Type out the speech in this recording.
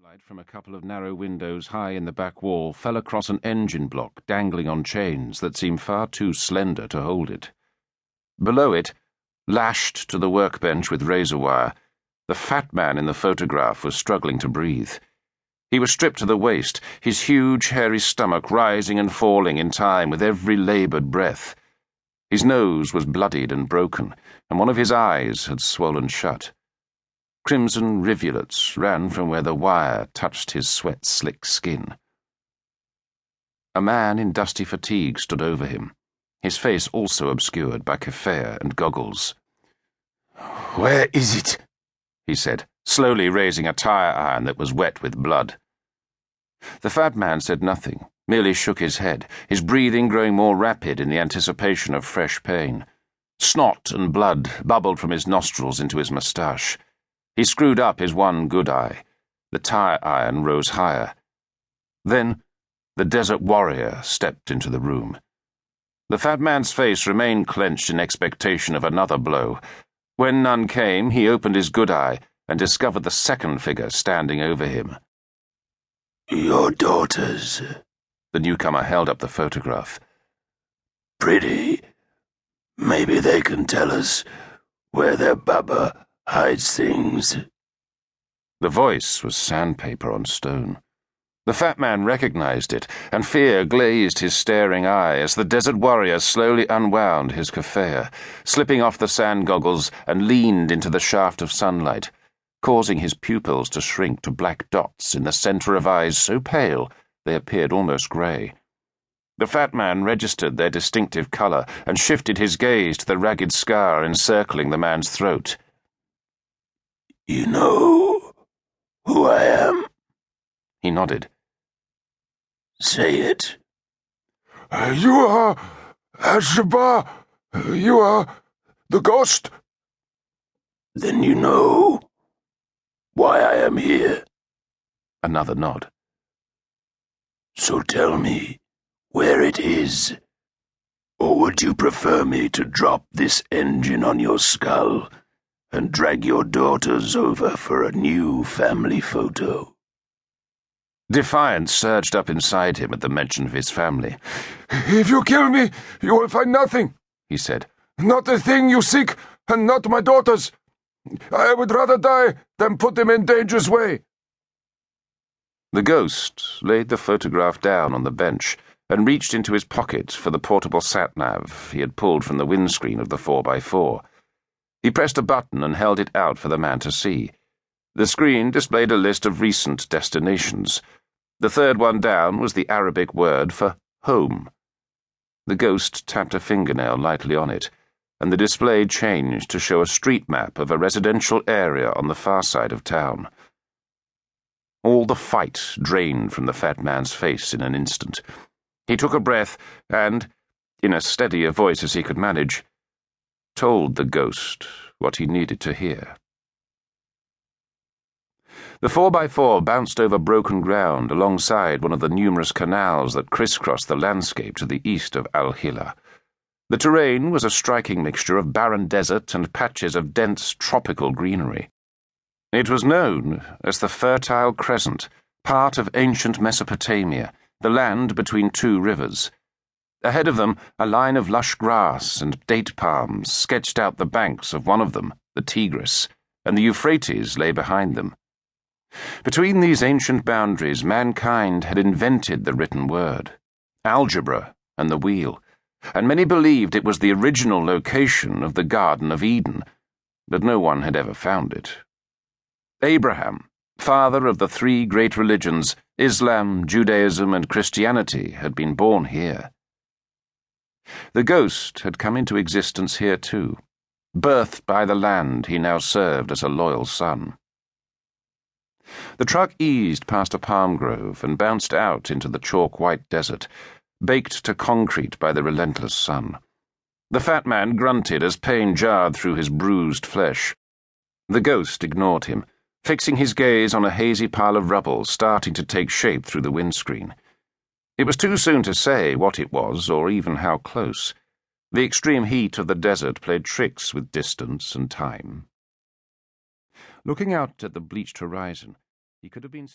Light from a couple of narrow windows high in the back wall fell across an engine block dangling on chains that seemed far too slender to hold it. Below it, lashed to the workbench with razor wire, the fat man in the photograph was struggling to breathe. He was stripped to the waist, his huge, hairy stomach rising and falling in time with every laboured breath. His nose was bloodied and broken, and one of his eyes had swollen shut. Crimson rivulets ran from where the wire touched his sweat-slick skin. A man in dusty fatigue stood over him, his face also obscured by keffiyeh and goggles. "Where is it?" he said, slowly raising a tire iron that was wet with blood. The fat man said nothing, merely shook his head, his breathing growing more rapid in the anticipation of fresh pain. Snot and blood bubbled from his nostrils into his moustache. He screwed up his one good eye. The tire iron rose higher. Then the desert warrior stepped into the room. The fat man's face remained clenched in expectation of another blow. When none came, he opened his good eye and discovered the second figure standing over him. "Your daughters." The newcomer held up the photograph. "Pretty. Maybe they can tell us where their Baba hides things." The voice was sandpaper on stone. The fat man recognized it, and fear glazed his staring eye as the desert warrior slowly unwound his keffiyeh, slipping off the sand goggles and leaned into the shaft of sunlight, causing his pupils to shrink to black dots in the center of eyes so pale they appeared almost grey. The fat man registered their distinctive color and shifted his gaze to the ragged scar encircling the man's throat. "You know who I am?" He nodded. "Say it." You are Ashba. You are the ghost." "Then you know why I am here." Another nod. "So tell me where it is. Or would you prefer me to drop this engine on your skull and drag your daughters over for a new family photo?" Defiance surged up inside him at the mention of his family. "If you kill me, you will find nothing," he said. "Not the thing you seek, and not my daughters. I would rather die than put them in danger's way." The ghost laid the photograph down on the bench and reached into his pocket for the portable sat-nav he had pulled from the windscreen of the 4x4. He pressed a button and held it out for the man to see. The screen displayed a list of recent destinations. The third one down was the Arabic word for home. The ghost tapped a fingernail lightly on it, and the display changed to show a street map of a residential area on the far side of town. All the fight drained from the fat man's face in an instant. He took a breath and, in as steady a voice as he could manage, told the ghost what he needed to hear. The 4x4 bounced over broken ground alongside one of the numerous canals that crisscrossed the landscape to the east of Al-Hila. The terrain was a striking mixture of barren desert and patches of dense tropical greenery. It was known as the Fertile Crescent, part of ancient Mesopotamia, the land between two rivers. Ahead of them, a line of lush grass and date palms sketched out the banks of one of them, the Tigris, and the Euphrates lay behind them. Between these ancient boundaries, mankind had invented the written word, algebra, and the wheel, and many believed it was the original location of the Garden of Eden, but no one had ever found it. Abraham, father of the three great religions, Islam, Judaism, and Christianity, had been born here. The ghost had come into existence here too. Birthed by the land he now served as a loyal son. The truck eased past a palm grove and bounced out into the chalk-white desert, baked to concrete by the relentless sun. The fat man grunted as pain jarred through his bruised flesh. The ghost ignored him, fixing his gaze on a hazy pile of rubble starting to take shape through the windscreen. It was too soon to say what it was or even how close. The extreme heat of the desert played tricks with distance and time. Looking out at the bleached horizon, he could have been